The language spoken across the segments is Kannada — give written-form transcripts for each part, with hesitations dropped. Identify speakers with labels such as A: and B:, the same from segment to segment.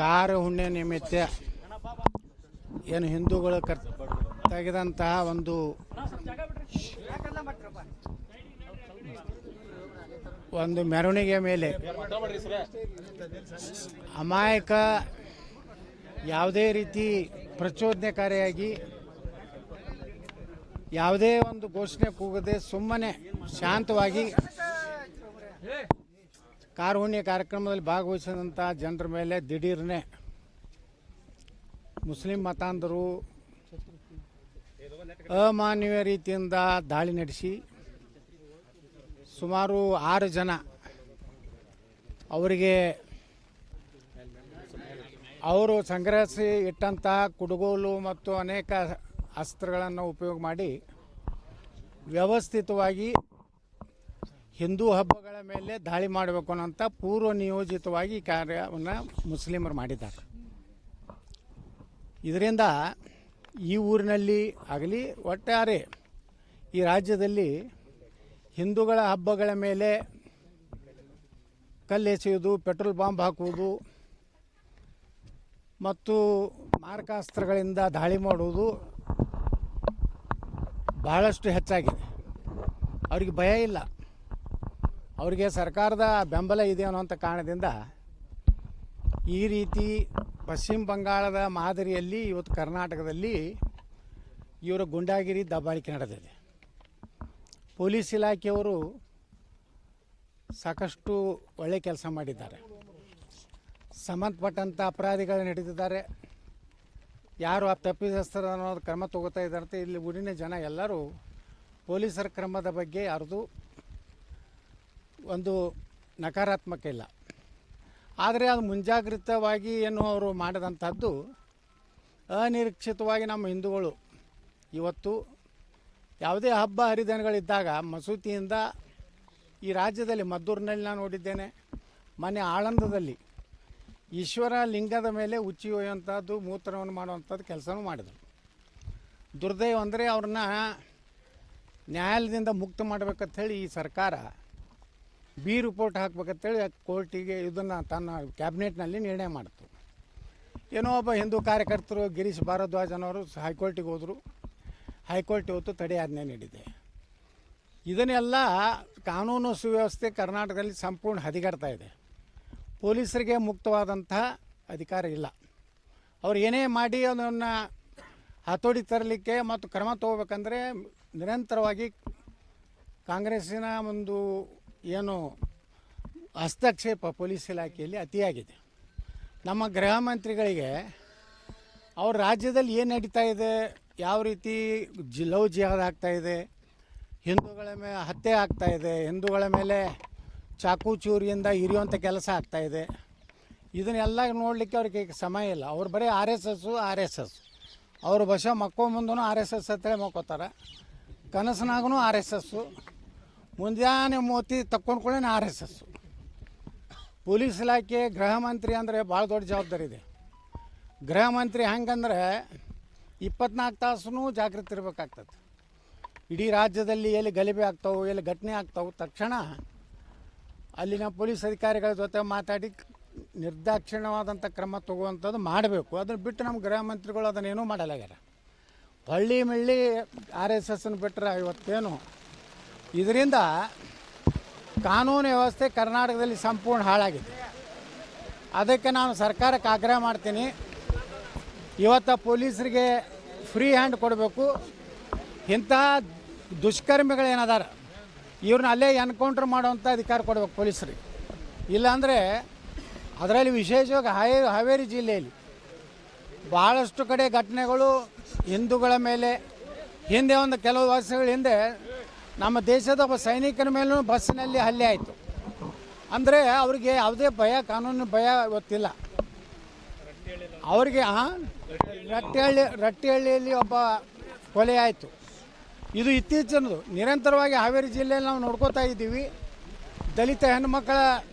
A: ಕಾರ ಹುಣ್ಣೆ ನಿಮಿತ್ತ ಏನು ಹಿಂದೂಗಳು ತೆಗೆದಂತಹ ಒಂದು ಮೆರವಣಿಗೆ ಮೇಲೆ ಅಮಾಯಕ ಯಾವುದೇ ರೀತಿ ಪ್ರಚೋದನೆಕಾರಿಯಾಗಿ ಯಾವುದೇ ಒಂದು ಘೋಷಣೆ ಕೂಗದೆ ಸುಮ್ಮನೆ ಶಾಂತವಾಗಿ ಕಾರ ಹುಣ್ಣೆ ಕಾರ್ಯಕ್ರಮದಲ್ಲಿ ಭಾಗವಹಿಸಿದಂಥ ಜನರ ಮೇಲೆ ದಿಢೀರ್ನೆ ಮುಸ್ಲಿಂ ಮತಾಂಧರು ಅಮಾನವೀಯ ರೀತಿಯಿಂದ ದಾಳಿ ನಡೆಸಿ ಸುಮಾರು 6 ಜನ ಅವರಿಗೆ ಅವರು ಸಂಗ್ರಹಿಸಿ ಇಟ್ಟಂತಹ ಕುಡುಗೋಲು ಮತ್ತು ಅನೇಕ ಅಸ್ತ್ರಗಳನ್ನು ಉಪಯೋಗ ಮಾಡಿ ವ್ಯವಸ್ಥಿತವಾಗಿ ಹಿಂದೂ ಹಬ್ಬಗಳ ಮೇಲೆ ದಾಳಿ ಮಾಡಬೇಕು ಅನ್ನೋಂಥ ಪೂರ್ವ ನಿಯೋಜಿತವಾಗಿ ಕಾರ್ಯವನ್ನು ಮುಸ್ಲಿಮರು ಮಾಡಿದ್ದಾರೆ. ಇದರಿಂದ ಈ ಊರಿನಲ್ಲಿ ಆಗಲಿ ಒಟ್ಟಾರೆ ಈ ರಾಜ್ಯದಲ್ಲಿ ಹಿಂದೂಗಳ ಹಬ್ಬಗಳ ಮೇಲೆ ಕಲ್ಲೆಸೆಯುವುದು, ಪೆಟ್ರೋಲ್ ಬಾಂಬ್ ಹಾಕುವುದು ಮತ್ತು ಮಾರಕಾಸ್ತ್ರಗಳಿಂದ ದಾಳಿ ಮಾಡುವುದು ಬಹಳಷ್ಟು ಹೆಚ್ಚಾಗಿದೆ. ಅವರಿಗೆ ಭಯ ಇಲ್ಲ, ಅವರಿಗೆ ಸರ್ಕಾರದ ಬೆಂಬಲ ಇದೆ ಅನ್ನೋಂಥ ಕಾರಣದಿಂದ ಈ ರೀತಿ ಪಶ್ಚಿಮ ಬಂಗಾಳದ ಮಾದರಿಯಲ್ಲಿ ಇವತ್ತು ಕರ್ನಾಟಕದಲ್ಲಿ ಇವರ ಗುಂಡಾಗಿರಿ ದಬ್ಬಾಳಿಕೆ ನಡೆದಿದೆ. ಪೊಲೀಸ್ ಇಲಾಖೆಯವರು ಸಾಕಷ್ಟು ಒಳ್ಳೆಯ ಕೆಲಸ ಮಾಡಿದ್ದಾರೆ. ಸಂಬಂಧಪಟ್ಟಂಥ ಅಪರಾಧಿಗಳನ್ನ ಹಿಡಿದಿದ್ದಾರೆ. ಯಾರು ಆ ತಪ್ಪಿತಸ್ಥರು ಅನ್ನೋದು ಕ್ರಮ ತಗೋತಾ ಇದ್ದಾರೆ. ಇಲ್ಲಿ ಊರಿನ ಜನ ಎಲ್ಲರೂ ಪೊಲೀಸರ ಕ್ರಮದ ಬಗ್ಗೆ ಯಾರ್ದು ಒಂದು ನಕಾರಾತ್ಮಕ ಇಲ್ಲ. ಆದರೆ ಅದು ಮುಂಜಾಗ್ರತವಾಗಿ ಏನು ಅವರು ಮಾಡಿದಂಥದ್ದು ಅನಿರೀಕ್ಷಿತವಾಗಿ ನಮ್ಮ ಹಿಂದೂಗಳು ಇವತ್ತು ಯಾವುದೇ ಹಬ್ಬ ಹರಿದಿನಗಳಿದ್ದಾಗ ಮಸೂತಿಯಿಂದ ಈ ರಾಜ್ಯದಲ್ಲಿ ಮದ್ದೂರಿನಲ್ಲಿ ನಾನು ನೋಡಿದ್ದೇನೆ, ಮೊನ್ನೆ ಆಳಂದದಲ್ಲಿ ಈಶ್ವರ ಲಿಂಗದ ಮೇಲೆ ಉಚ್ಚಿ ಒಯ್ಯುವಂಥದ್ದು, ಮೂತ್ರವನ್ನು ಮಾಡುವಂಥದ್ದು ಕೆಲಸನೂ ಮಾಡಿದರು. ದುರ್ದೈವ ಅಂದರೆ ಅವ್ರನ್ನ ನ್ಯಾಯಾಲಯದಿಂದ ಮುಕ್ತ ಮಾಡಬೇಕಂತ ಹೇಳಿ ಈ ಸರ್ಕಾರ ಬಿ ರಿಪೋರ್ಟ್ ಹಾಕ್ಬೇಕಂತೇಳಿ ಕೋರ್ಟಿಗೆ ಇದನ್ನು ತನ್ನ ಕ್ಯಾಬಿನೆಟ್ನಲ್ಲಿ ನಿರ್ಣಯ ಮಾಡಿತು. ಏನೋ ಒಬ್ಬ ಹಿಂದೂ ಕಾರ್ಯಕರ್ತರು ಗಿರೀಶ್ ಭಾರದ್ವಾಜ್ ಅನ್ನೋರು ಹೈಕೋರ್ಟಿಗೆ ಹೋದರು. ಹೈಕೋರ್ಟ್ ಇವತ್ತು ತಡೆಯಾಜ್ಞೆ ನೀಡಿದೆ. ಇದನ್ನೆಲ್ಲ ಕಾನೂನು ಸುವ್ಯವಸ್ಥೆ ಕರ್ನಾಟಕದಲ್ಲಿ ಸಂಪೂರ್ಣ ಹದಗೆಡ್ತಾ ಇದೆ. ಪೊಲೀಸರಿಗೆ ಮುಕ್ತವಾದಂತಹ ಅಧಿಕಾರ ಇಲ್ಲ. ಅವ್ರು ಏನೇ ಮಾಡಿ ಅದನ್ನು ಹತೋಟಿ ತರಲಿಕ್ಕೆ ಮತ್ತು ಕ್ರಮ ತಗೋಬೇಕಂದ್ರೆ ನಿರಂತರವಾಗಿ ಕಾಂಗ್ರೆಸ್ಸಿನ ಒಂದು ಏನು ಹಸ್ತಕ್ಷೇಪ ಪೊಲೀಸ್ ಇಲಾಖೆಯಲ್ಲಿ ಅತಿಯಾಗಿದೆ. ನಮ್ಮ ಗೃಹ ಮಂತ್ರಿಗಳಿಗೆ ಅವ್ರ ರಾಜ್ಯದಲ್ಲಿ ಏನು ನಡೀತಾ ಇದೆ, ಯಾವ ರೀತಿ ಲವ್ ಜಿಹಾದ್ ಆಗ್ತಾಯಿದೆ, ಹಿಂದೂಗಳ ಮೇಲೆ ಹತ್ಯೆ ಆಗ್ತಾಯಿದೆ, ಹಿಂದೂಗಳ ಮೇಲೆ ಚಾಕು ಚೂರಿಯಿಂದ ಇರಿಯುವಂಥ ಕೆಲಸ ಆಗ್ತಾಯಿದೆ, ಇದನ್ನೆಲ್ಲ ನೋಡಲಿಕ್ಕೆ ಅವ್ರಿಗೆ ಸಮಯ ಇಲ್ಲ. ಅವ್ರು ಬರೀ ಆರ್ ಎಸ್ ಎಸ್ ಅವರು ಬಸ ಮಕ್ಕೊಂಬಂದೂ ಆರ್ ಎಸ್ ಎಸ್ ಅಂತೇಳಿ ಮಕ್ಕೋತಾರೆ. ಕನಸಿನಾಗೂ ಆರ್ ಎಸ್ ಎಸ್ಸು, ಮುಂಜಾನೆ ಮೋತಿ ತಕ್ಕೊಂಡ್ಕೊಳ್ಳೇನೆ ಆರ್ ಎಸ್ ಎಸ್ಸು. ಪೊಲೀಸ್ ಇಲಾಖೆ ಗೃಹ ಮಂತ್ರಿ ಅಂದರೆ ಭಾಳ ದೊಡ್ಡ ಜವಾಬ್ದಾರಿ ಇದೆ. ಗೃಹ ಮಂತ್ರಿ ಹೆಂಗಂದ್ರೆ 24 ತಾಸೂ ಜಾಗೃತಿ ಇರಬೇಕಾಗ್ತದೆ. ಇಡೀ ರಾಜ್ಯದಲ್ಲಿ ಎಲ್ಲಿ ಗಲಭೆ ಆಗ್ತಾವೆ, ಎಲ್ಲಿ ಘಟನೆ ಆಗ್ತಾವೆ, ತಕ್ಷಣ ಅಲ್ಲಿನ ಪೊಲೀಸ್ ಅಧಿಕಾರಿಗಳ ಜೊತೆ ಮಾತಾಡಿ ನಿರ್ದಾಕ್ಷಿಣ್ಯವಾದಂಥ ಕ್ರಮ ತಗುವಂಥದ್ದು ಮಾಡಬೇಕು. ಅದನ್ನು ಬಿಟ್ಟು ನಮ್ಮ ಗೃಹ ಮಂತ್ರಿಗಳು ಅದನ್ನೇನೂ ಮಾಡಲಾಗ್ಯಾರ. ಹಳ್ಳಿ ಮೆಳ್ಳಿ ಆರ್ ಎಸ್ ಎಸ್ಸನ್ನು ಬಿಟ್ಟರೆ ಇವತ್ತೇನು ಇದರಿಂದ ಕಾನೂನು ವ್ಯವಸ್ಥೆ ಕರ್ನಾಟಕದಲ್ಲಿ ಸಂಪೂರ್ಣ ಹಾಳಾಗಿದೆ. ಅದಕ್ಕೆ ನಾನು ಸರ್ಕಾರಕ್ಕೆ ಆಗ್ರಹ ಮಾಡ್ತೀನಿ, ಇವತ್ತು ಪೊಲೀಸರಿಗೆ ಫ್ರೀ ಹ್ಯಾಂಡ್ ಕೊಡಬೇಕು. ಇಂಥ ದುಷ್ಕರ್ಮಿಗಳೇನದಾರ ಇವ್ರನ್ನ ಅಲ್ಲೇ ಎನ್ಕೌಂಟ್ರ್ ಮಾಡೋವಂಥ ಅಧಿಕಾರ ಕೊಡಬೇಕು ಪೊಲೀಸರಿಗೆ. ಇಲ್ಲಾಂದರೆ ಅದರಲ್ಲಿ ವಿಶೇಷವಾಗಿ ಹಾವೇರಿ ಜಿಲ್ಲೆಯಲ್ಲಿ ಭಾಳಷ್ಟು ಕಡೆ ಘಟನೆಗಳು ಹಿಂದೂಗಳ ಮೇಲೆ, ಹಿಂದೆ ಒಂದು ಕೆಲವು ವರ್ಷಗಳ ಹಿಂದೆ ನಮ್ಮ ದೇಶದ ಒಬ್ಬ ಸೈನಿಕನ ಮೇಲೂ ಬಸ್ಸಿನಲ್ಲಿ ಹಲ್ಲೆ ಆಯಿತು. ಅಂದರೆ ಅವ್ರಿಗೆ ಯಾವುದೇ ಭಯ, ಕಾನೂನು ಭಯ ಗೊತ್ತಿಲ್ಲ ಅವ್ರಿಗೆ. ರಟ್ಟಿಹಳ್ಳಿಯಲ್ಲಿ ಒಬ್ಬ ಕೊಲೆ ಆಯಿತು. ಇದು ಇತ್ತೀಚಿನದು. ನಿರಂತರವಾಗಿ ಹಾವೇರಿ ಜಿಲ್ಲೆಯಲ್ಲಿ ನಾವು ನೋಡ್ಕೋತಾ ಇದ್ದೀವಿ. ದಲಿತ ಹೆಣ್ಣುಮಕ್ಕಳ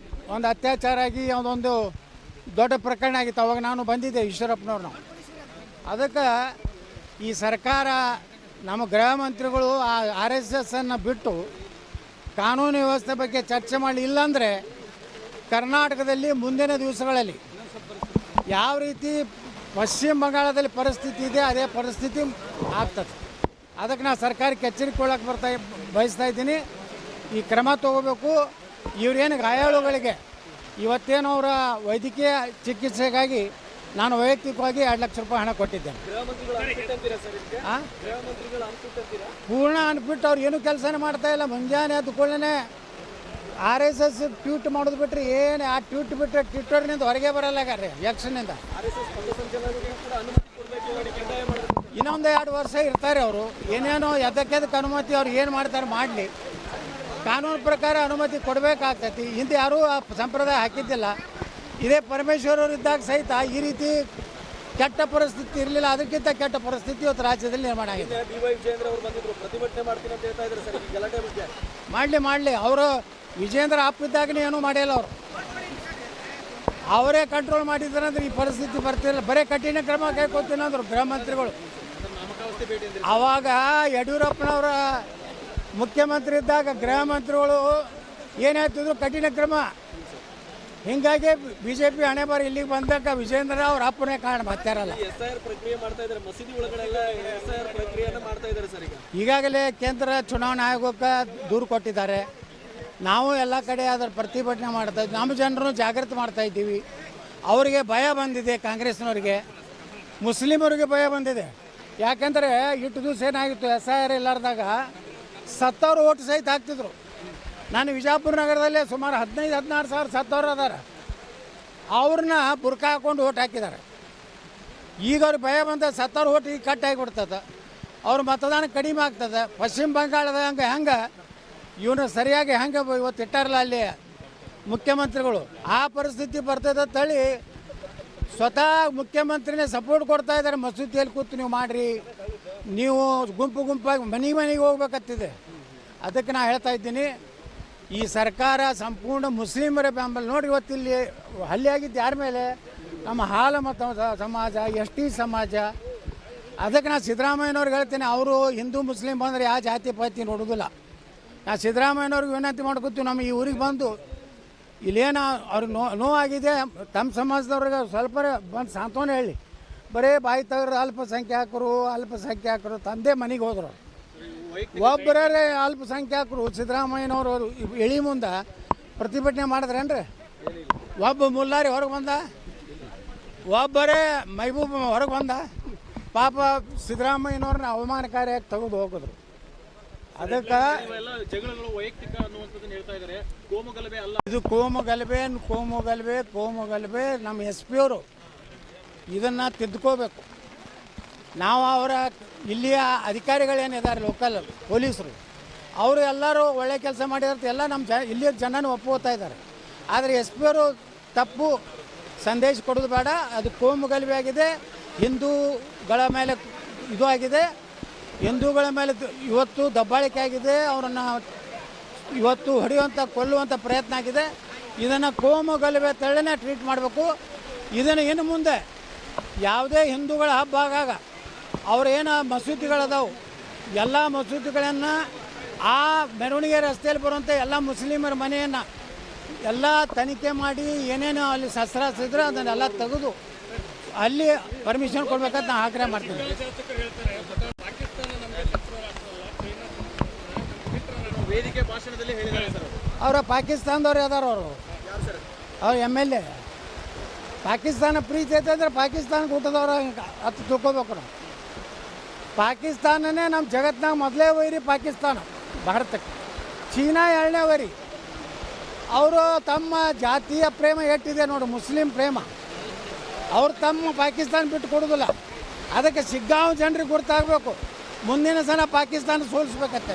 A: ಒಂದು ಅತ್ಯಾಚಾರ ಆಗಿ ಅದೊಂದು ದೊಡ್ಡ ಪ್ರಕರಣ ಆಗಿತ್ತು. ಅವಾಗ ನಾನು ಬಂದಿದ್ದೆ, ಈಶ್ವರಪ್ಪನವ್ರು ನಾವು. ಅದಕ್ಕೆ ಈ ಸರ್ಕಾರ, ನಮ್ಮ ಗೃಹ ಮಂತ್ರಿಗಳು ಆ ಆರ್ ಎಸ್ ಎಸ್ಸನ್ನು ಬಿಟ್ಟು ಕಾನೂನು ವ್ಯವಸ್ಥೆ ಬಗ್ಗೆ ಚರ್ಚೆ ಮಾಡಿ. ಇಲ್ಲಾಂದರೆ ಕರ್ನಾಟಕದಲ್ಲಿ ಮುಂದಿನ ದಿವಸಗಳಲ್ಲಿ ಯಾವ ರೀತಿ ಪಶ್ಚಿಮ ಬಂಗಾಳದಲ್ಲಿ ಪರಿಸ್ಥಿತಿ ಇದೆ ಅದೇ ಪರಿಸ್ಥಿತಿ ಆಗ್ತದೆ. ಅದಕ್ಕೆ ನಾನು ಸರ್ಕಾರಕ್ಕೆ ಎಚ್ಚರಿಕೆ ಬಯಸ್ತಾ ಇದ್ದೀನಿ. ಈ ಕ್ರಮ ತಗೋಬೇಕು. ಇವ್ರೇನು ಗಾಯಾಳುಗಳಿಗೆ ಇವತ್ತೇನು ಅವರ ವೈದ್ಯಕೀಯ ಚಿಕಿತ್ಸೆಗಾಗಿ ನಾನು ವೈಯಕ್ತಿಕವಾಗಿ 2 ಲಕ್ಷ ರೂಪಾಯಿ ಹಣ ಕೊಟ್ಟಿದ್ದೇನೆ. ಪೂರ್ಣ ಅನ್ಬಿಟ್ಟು ಅವ್ರು ಏನೂ ಕೆಲಸನೇ ಮಾಡ್ತಾಯಿಲ್ಲ. ಮುಂಜಾನೆ ಎದ್ದು ಕೂಡಲೇ RSS ಟ್ವೀಟ್ ಮಾಡೋದು ಬಿಟ್ಟರೆ ಏನು ಆ ಟ್ವೀಟ್ ಬಿಟ್ಟರೆ ಟ್ವಿಟ್ಟರ್ನಿಂದ ಹೊರಗೆ ಬರಲ್ಲಾಗಾರೆ ಎಲೆಕ್ಷನ್ನಿಂದ. ಇನ್ನೊಂದು 2 ವರ್ಷ ಇರ್ತಾರೆ ಅವರು. ಏನೇನೋ ಎದಕ್ಕೆ ಅನುಮತಿ ಅವ್ರು ಏನು ಮಾಡ್ತಾರೆ ಮಾಡಲಿ. ಕಾನೂನು ಪ್ರಕಾರ ಅನುಮತಿ ಕೊಡಬೇಕಾಗ್ತೈತಿ. ಹಿಂದೆ ಯಾರೂ ಆ ಸಂಪ್ರದಾಯ ಹಾಕಿದ್ದಿಲ್ಲ. ಇದೇ ಪರಮೇಶ್ವರವರು ಇದ್ದಾಗ ಸಹಿತ ಈ ರೀತಿ ಕೆಟ್ಟ ಪರಿಸ್ಥಿತಿ ಇರಲಿಲ್ಲ. ಅದಕ್ಕಿಂತ ಕೆಟ್ಟ ಪರಿಸ್ಥಿತಿ ಇವತ್ತು ರಾಜ್ಯದಲ್ಲಿ ನಿರ್ಮಾಣ ಆಗಿದೆ. ಮಾಡಲಿ ಅವರು ವಿಜೇಂದ್ರ ಅಪ್ಪಿದ್ದಾಗನೇ ಏನೂ ಮಾಡಿಲ್ಲ. ಅವರೇ ಕಂಟ್ರೋಲ್ ಮಾಡಿದ್ರೆ ಅಂದ್ರೆ ಈ ಪರಿಸ್ಥಿತಿ ಬರ್ತಿರಲಿಲ್ಲ. ಬರೀ ಕಠಿಣ ಕ್ರಮ ಕೈಗೊಳ್ತೀನಿ ಅಂದರು ಗೃಹ ಮಂತ್ರಿಗಳು. ಆವಾಗ ಯಡಿಯೂರಪ್ಪನವರ ಮುಖ್ಯಮಂತ್ರಿ ಇದ್ದಾಗ ಗೃಹ ಮಂತ್ರಿಗಳು ಏನು ಹೇಳ್ತಿದ್ರು, ಕಠಿಣ ಕ್ರಮ. ಹೀಗಾಗಿ BJP ಹಣೆ ಬಾರಿ ಇಲ್ಲಿಗೆ ಬಂದಾಗ ವಿಜೇಂದ್ರ ಅವ್ರ ಅಪ್ಪನೇ ಕಾರಣ ಬರ್ತಾರಲ್ಲ. ಈಗಾಗಲೇ ಕೇಂದ್ರ ಚುನಾವಣಾ ಆಯೋಗಕ್ಕೆ ದೂರು ಕೊಟ್ಟಿದ್ದಾರೆ. ನಾವು ಎಲ್ಲ ಕಡೆ ಅದರ ಪ್ರತಿಭಟನೆ ಮಾಡ್ತಾಯಿದ್ವಿ. ನಮ್ಮ ಜನರನ್ನು ಜಾಗೃತಿ ಮಾಡ್ತಾಯಿದ್ದೀವಿ. ಅವರಿಗೆ ಭಯ ಬಂದಿದೆ, ಕಾಂಗ್ರೆಸ್ನವ್ರಿಗೆ, ಮುಸ್ಲಿಮರಿಗೆ ಭಯ ಬಂದಿದೆ. ಯಾಕೆಂದರೆ ಇಷ್ಟು ದಿವಸ ಏನಾಗಿತ್ತು, SIR ಇಲ್ಲಾರ್ದಾಗ 70,000 ಓಟ್ ಸಹಿತ ಹಾಕ್ತಿದ್ರು. ನಾನು ವಿಜಯಪುರ ನಗರದಲ್ಲೇ ಸುಮಾರು 15-16 ಸಾವಿರ ಸತ್ತವರು ಅದಾರ. ಅವ್ರನ್ನ ಬುರ್ಕ ಹಾಕ್ಕೊಂಡು ಓಟ್ ಹಾಕಿದ್ದಾರೆ. ಈಗ ಅವ್ರಿಗೆ ಭಯ ಬಂದ 70,000 ಓಟ್ ಈಗ ಕಟ್ ಆಗಿಬಿಡ್ತದೆ. ಅವ್ರ ಮತದಾನ ಕಡಿಮೆ ಆಗ್ತದೆ. ಪಶ್ಚಿಮ ಬಂಗಾಳದ ಹೆಂಗೆ ಇವನು ಸರಿಯಾಗಿ ಹೆಂಗೆ ಇವತ್ತು ಇಟ್ಟಾರಲ್ಲ ಅಲ್ಲಿ ಮುಖ್ಯಮಂತ್ರಿಗಳು, ಆ ಪರಿಸ್ಥಿತಿ ಬರ್ತದೆ ತಳಿ ಸ್ವತಃ ಮುಖ್ಯಮಂತ್ರಿನೇ ಸಪೋರ್ಟ್ ಕೊಡ್ತಾ ಇದ್ದಾರೆ. ಮಸೂತಿಯಲ್ಲಿ ಕೂತು ನೀವು ಮಾಡಿರಿ, ನೀವು ಗುಂಪಾಗಿ ಮನೆಗೆ ಹೋಗ್ಬೇಕತ್ತಿದೆ. ಅದಕ್ಕೆ ನಾನು ಹೇಳ್ತಾ ಇದ್ದೀನಿ, ಈ ಸರ್ಕಾರ ಸಂಪೂರ್ಣ ಮುಸ್ಲಿಮರ ಬೆಂಬಲ. ನೋಡಿ ಇವತ್ತಿಲ್ಲಿ ಹಲ್ಲೆ ಆಗಿದ್ದು ಯಾರ ಮೇಲೆ? ನಮ್ಮ ಹಾಲ ಮತ ಸಮಾಜ, ST ಸಮಾಜ. ಅದಕ್ಕೆ ನಾನು ಸಿದ್ದರಾಮಯ್ಯನವ್ರಿಗೆ ಹೇಳ್ತೀನಿ, ಅವರು ಹಿಂದೂ ಮುಸ್ಲಿಂ ಬಂದರೆ ಯಾವ ಜಾತಿ ಪಾತಿ ನೋಡೋದಿಲ್ಲ. ನಾನು ಸಿದ್ದರಾಮಯ್ಯನವ್ರಿಗೆ ವಿನಂತಿ ಮಾಡ್ಕೊತೀವಿ, ನಮ್ಮ ಈ ಊರಿಗೆ ಬಂದು ಇಲ್ಲೇನು ಅವ್ರಿಗೆ ನೋವಾಗಿದೆ, ತಮ್ಮ ಸಮಾಜದವ್ರಿಗೆ ಸ್ವಲ್ಪ ಬಂದು ಸಾಂತ್ವನ ಹೇಳಿ. ಬರೀ ಬಾಯಿ ತೆಗೆದ್ರೆ ಅಲ್ಪಸಂಖ್ಯಾತರು ತಂದೆ ಮನೆಗೆ ಹೋದ್ರು. ಒಬ್ಬರೇ ಅಲ್ಪಸಂಖ್ಯಾತರು ಸಿದ್ದರಾಮಯ್ಯನವರು ಎಳಿ ಮುಂದೆ ಪ್ರತಿಭಟನೆ ಮಾಡಿದ್ರೇನ್ರಿ? ಒಬ್ಬ ಮುಲ್ಲಾರಿ ಹೊರಗೆ ಬಂದ, ಒಬ್ಬರೇ ಮೈಬೂಬ್ ಹೊರಗೆ ಬಂದ. ಪಾಪ ಸಿದ್ದರಾಮಯ್ಯನವ್ರನ್ನ ಅವಮಾನಕಾರಿಯಾಗಿ ತೆಗೆದು ಹೋಗಿದ್ರು. ಅದಕ್ಕೆ ಇದು ಕೋಮುಗಲಭೆ. ನಮ್ಮ SP ಅವರು ಇದನ್ನು ತಿದ್ದುಕೋಬೇಕು. ನಾವು ಅವರ ಇಲ್ಲಿಯ ಅಧಿಕಾರಿಗಳೇನಿದ್ದಾರೆ, ಲೋಕಲ್ ಪೊಲೀಸರು, ಅವರು ಎಲ್ಲರೂ ಒಳ್ಳೆ ಕೆಲಸ ಮಾಡಿದಾರೆ, ಎಲ್ಲ ನಮ್ಮ ಇಲ್ಲಿಯ ಜನನೂ ಒಪ್ಕೋತಾ ಇದ್ದಾರೆ. ಆದರೆ SP ಅವರು ತಪ್ಪು ಸಂದೇಶ ಕೊಡೋದು ಬೇಡ. ಅದು ಕೋಮುಗಲಭೆ ಆಗಿದೆ, ಹಿಂದೂಗಳ ಮೇಲೆ ಇದು ಆಗಿದೆ, ಹಿಂದೂಗಳ ಮೇಲೆ ಇವತ್ತು ದಬ್ಬಾಳಿಕೆ ಆಗಿದೆ, ಅವರನ್ನು ಇವತ್ತು ಹೊಡೆಯುವಂಥ ಕೊಲ್ಲುವಂಥ ಪ್ರಯತ್ನ ಆಗಿದೆ. ಇದನ್ನು ಕೋಮುಗಲಭೆ ತಳ್ಳನೇ ಟ್ರೀಟ್ ಮಾಡಬೇಕು. ಇದನ್ನು ಇನ್ನು ಮುಂದೆ ಯಾವುದೇ ಹಿಂದೂಗಳ ಹಬ್ಬ ಆಗಾಗ ಅವ್ರೇನು ಮಸೂತಿಗಳದಾವು, ಎಲ್ಲ ಮಸೂತಿಗಳನ್ನು ಆ ಮೆರವಣಿಗೆ ರಸ್ತೆಯಲ್ಲಿ ಬರುವಂಥ ಎಲ್ಲ ಮುಸ್ಲಿಮರ ಮನೆಯನ್ನು ಎಲ್ಲ ತನಿಖೆ ಮಾಡಿ ಏನೇನು ಅಲ್ಲಿ ಶಸ್ತ್ರಾಸ್ತ್ರ ಇದ್ರೆ ಅದನ್ನೆಲ್ಲ ತೆಗೆದು ಅಲ್ಲಿ ಪರ್ಮಿಷನ್ ಕೊಡ್ಬೇಕಂತ ನಾನು ಆಗ್ರಹ ಮಾಡ್ತೀನಿ.
B: ವೇದಿಕೆ ಭಾಷಣದಲ್ಲಿ ಹೇಳಿದ್ದಾರೆ ಸರ್.
A: ಅವರ ಪಾಕಿಸ್ತಾನದವ್ರು ಯಾವ್ದಾರು ಅವ್ರು MLA. ಪಾಕಿಸ್ತಾನ ಪ್ರೀತಿ ಐತೆ ಅಂದರೆ ಪಾಕಿಸ್ತಾನಕ್ಕೆ ಊಟದವ್ರು ಹತ್ತು ತಿಳ್ಕೊಬೇಕು ನಾವು. ಪಾಕಿಸ್ತಾನನೇ ನಮ್ಮ ಜಗತ್ತಿನಾಗ ಮೊದಲೇ ವೈರಿ ಪಾಕಿಸ್ತಾನ ಭಾರತಕ್ಕೆ. ಚೀನಾ 2ನೇ ವೈರಿ. ಅವರು ತಮ್ಮ ಜಾತಿಯ ಪ್ರೇಮ ಎಷ್ಟಿದೆ ನೋಡಿ, ಮುಸ್ಲಿಂ ಪ್ರೇಮ. ಅವ್ರು ತಮ್ಮ ಪಾಕಿಸ್ತಾನ ಬಿಟ್ಟು ಕೊಡೋದಿಲ್ಲ. ಅದಕ್ಕೆ ಸಿಗ್ಗಾಂವ್ ಜನರಿಗೆ ಗೊತ್ತಾಗಬೇಕು, ಮುಂದಿನ ಸಲ ಪಾಕಿಸ್ತಾನ ಸೋಲಿಸ್ಬೇಕಂತ.